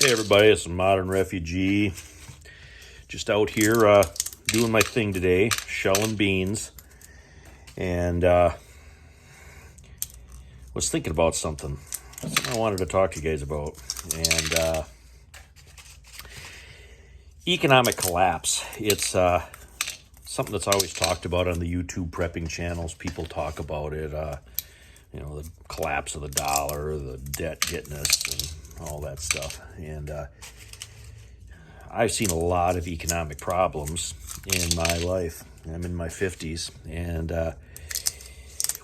Hey everybody, it's a modern refugee. Just out here doing my thing today, shelling beans, and was thinking about something I wanted to talk to you guys about. And economic collapse. It's something that's always talked about on the YouTube prepping channels. People talk about it. The collapse of the dollar, the debt getting us, and all that stuff. And I've seen a lot of economic problems in my life. I'm in my 50s, and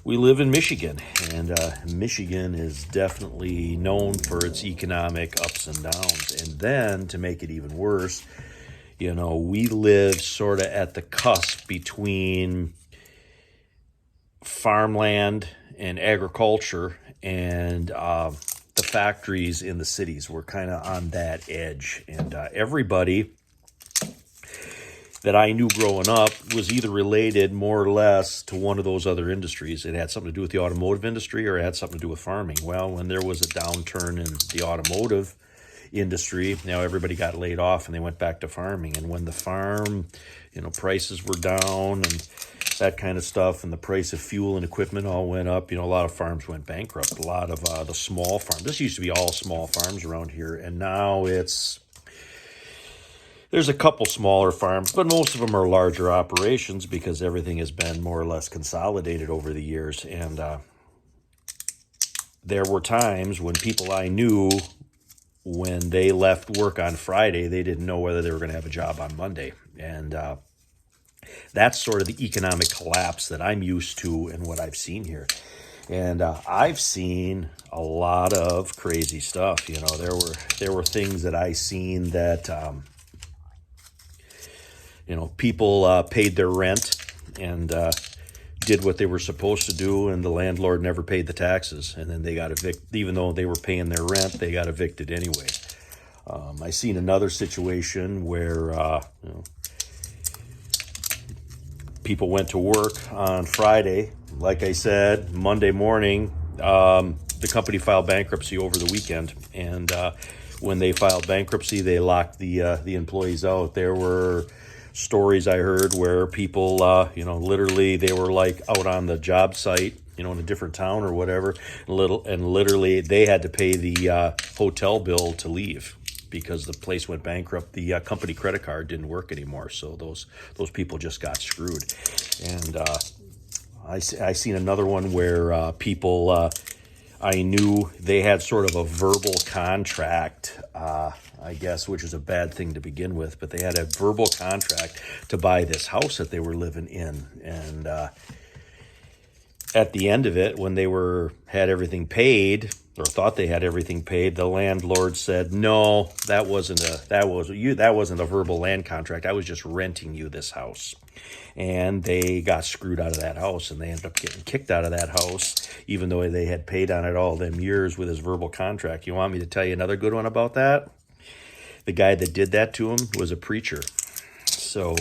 we live in Michigan, and Michigan is definitely known for its economic ups and downs. And then, to make it even worse, we live sort of at the cusp between farmland and agriculture and the factories in the cities. We're kind of on that edge. And everybody that I knew growing up was either related more or less to one of those other industries. It had something to do with the automotive industry or it had something to do with farming. Well, when there was a downturn in the automotive industry, now everybody got laid off and they went back to farming. And when the farm, prices were down and that kind of stuff, and the price of fuel and equipment all went up, a lot of farms went bankrupt. A lot of the small farms, this used to be all small farms around here, and now there's a couple smaller farms, but most of them are larger operations because everything has been more or less consolidated over the years. And there were times when people I knew, when they left work on Friday, they didn't know whether they were going to have a job on Monday. And that's sort of the economic collapse that I'm used to and what I've seen here. And I've seen a lot of crazy stuff. There were things that I seen that people paid their rent and did what they were supposed to do, and the landlord never paid the taxes, and then they got evicted. Even though they were paying their rent, they got evicted anyway. I seen another situation where people went to work on Friday. Like I said, Monday morning, the company filed bankruptcy over the weekend, and when they filed bankruptcy, they locked the employees out. There were stories I heard where people, literally they were like out on the job site, in a different town or whatever, and literally they had to pay the hotel bill to leave because the place went bankrupt. The company credit card didn't work anymore, so those people just got screwed. And I seen another one where people I knew they had sort of a verbal contract, I guess, which is a bad thing to begin with, but they had a verbal contract to buy this house that they were living in. And at the end of it, when they had everything paid, or thought they had everything paid, the landlord said, "No, that wasn't a verbal land contract. I was just renting you this house." And they got screwed out of that house, and they ended up getting kicked out of that house, even though they had paid on it all them years with his verbal contract. You want me to tell you another good one about that? The guy that did that to him was a preacher. So,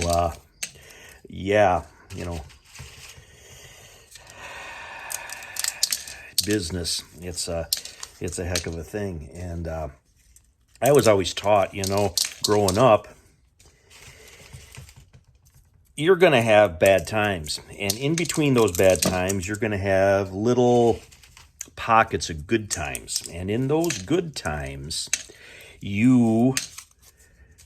business, it's a heck of a thing. And I was always taught, growing up, you're going to have bad times. And in between those bad times, you're going to have little pockets of good times. And in those good times, you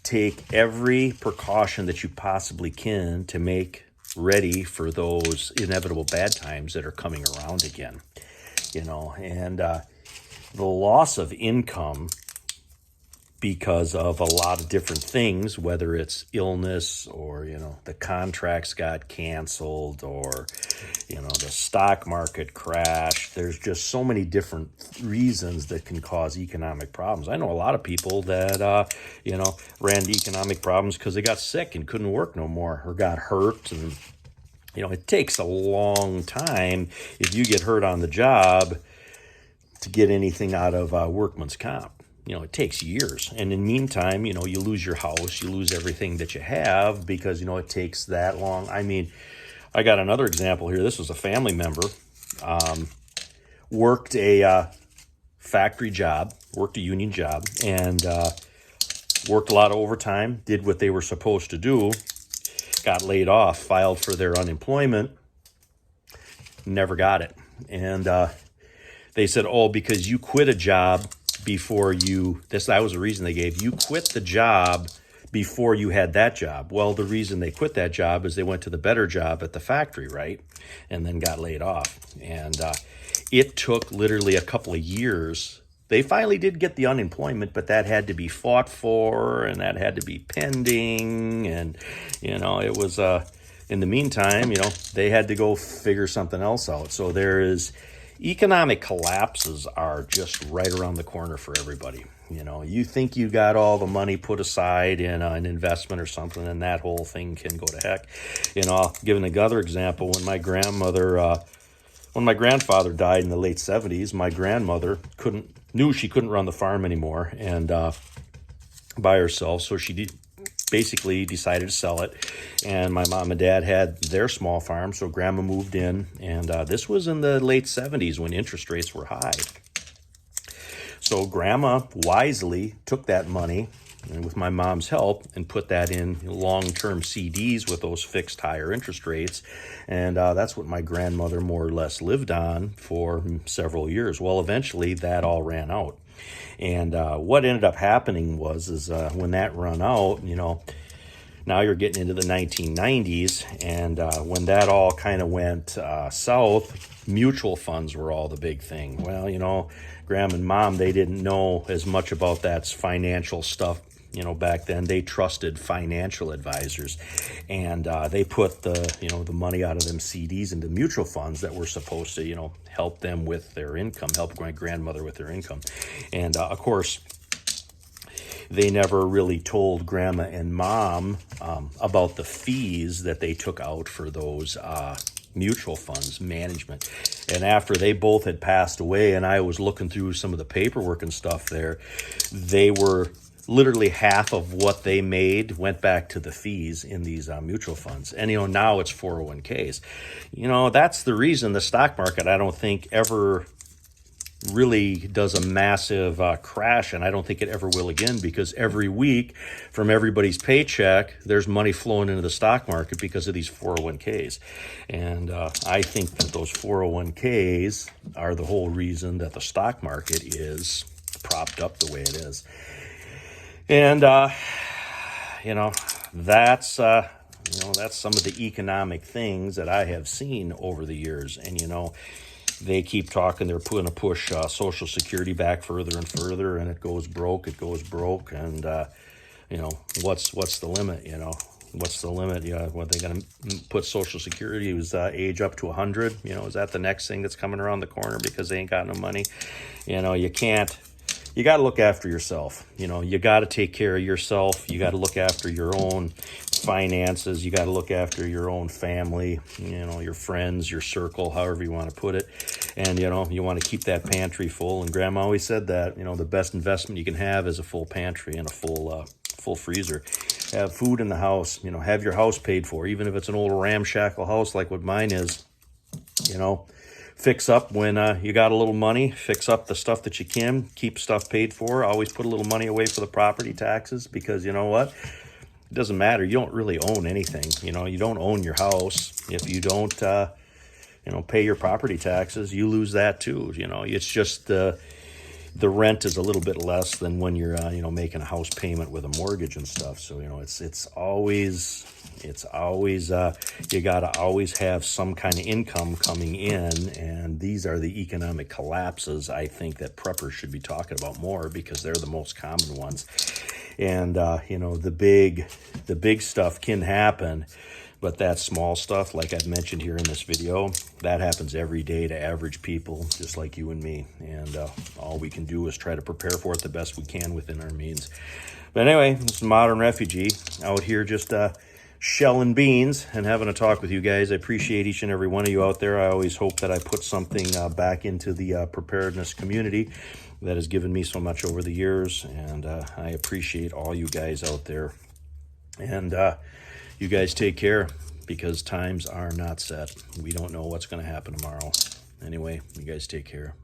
take every precaution that you possibly can to make ready for those inevitable bad times that are coming around again. And the loss of income because of a lot of different things, whether it's illness or, the contracts got canceled or, the stock market crashed. There's just so many different reasons that can cause economic problems. I know a lot of people that, ran into economic problems because they got sick and couldn't work no more or got hurt. And, it takes a long time if you get hurt on the job to get anything out of workman's comp. It takes years. And in the meantime, you lose your house, you lose everything that you have because, it takes that long. I mean, I got another example here. This was a family member, worked a factory job, worked a union job, and worked a lot of overtime, did what they were supposed to do, got laid off, filed for their unemployment, never got it. And they said, oh, because you quit a job before that was the reason they gave. You quit the job before you had that job. Well, the reason they quit that job is they went to the better job at the factory, right? And then got laid off. And it took literally a couple of years. They finally did get the unemployment, but that had to be fought for, and that had to be pending. And, it was, in the meantime, they had to go figure something else out. So economic collapses are just right around the corner for everybody. You think you got all the money put aside in an investment or something, and that whole thing can go to heck. I'll give another example. When my grandfather died in the late 70s, my grandmother knew she couldn't run the farm anymore and by herself, so she basically decided to sell it. And my mom and dad had their small farm, so grandma moved in, and this was in the late 70s when interest rates were high. So grandma wisely took that money, and with my mom's help, and put that in long-term CDs with those fixed higher interest rates. And that's what my grandmother more or less lived on for several years. Well, eventually that all ran out. And what ended up happening was when that ran out, now you're getting into the 1990s, and when that all kind of went south, mutual funds were all the big thing. Well, Grandma and Mom, they didn't know as much about that financial stuff. Back then they trusted financial advisors, and they put the money out of them CDs into mutual funds that were supposed to, help them with their income, help my grandmother with their income. And of course, they never really told Grandma and Mom about the fees that they took out for those mutual funds management. And after they both had passed away, and I was looking through some of the paperwork and stuff there, they were literally half of what they made went back to the fees in these mutual funds. And, now it's 401ks. That's the reason the stock market, I don't think, ever really does a massive crash, and I don't think it ever will again, because every week from everybody's paycheck, there's money flowing into the stock market because of these 401ks. And I think that those 401ks are the whole reason that the stock market is propped up the way it is. And, that's some of the economic things that I have seen over the years. And, they keep talking, they're going to push Social Security back further and further, and it goes broke. And, what's the limit, What's the limit? What they going to put Social Security was age up to 100? Is that the next thing that's coming around the corner because they ain't got no money? You got to look after yourself. You got to take care of yourself. You got to look after your own finances. You got to look after your own family, your friends, your circle, however you want to put it. And, you want to keep that pantry full. And Grandma always said that, the best investment you can have is a full pantry and a full freezer. Have food in the house, have your house paid for, even if it's an old ramshackle house like what mine is, Fix up when you got a little money. Fix up the stuff that you can. Keep stuff paid for. Always put a little money away for the property taxes, because you know what? It doesn't matter. You don't really own anything. You don't own your house. If you don't, pay your property taxes, you lose that too. It's just the rent is a little bit less than when you're, making a house payment with a mortgage and stuff. So, it's always you got to always have some kind of income coming in. And these are the economic collapses I think that preppers should be talking about more, because they're the most common ones. And, the big stuff can happen, but that small stuff, like I've mentioned here in this video, that happens every day to average people just like you and me. And all we can do is try to prepare for it the best we can within our means. But anyway, this is Modern Refugee out here just shelling beans and having a talk with you guys. I appreciate each and every one of you out there. I always hope that I put something back into the preparedness community that has given me so much over the years. And I appreciate all you guys out there. And you guys take care, because times are not set. We don't know what's going to happen tomorrow. Anyway, you guys take care.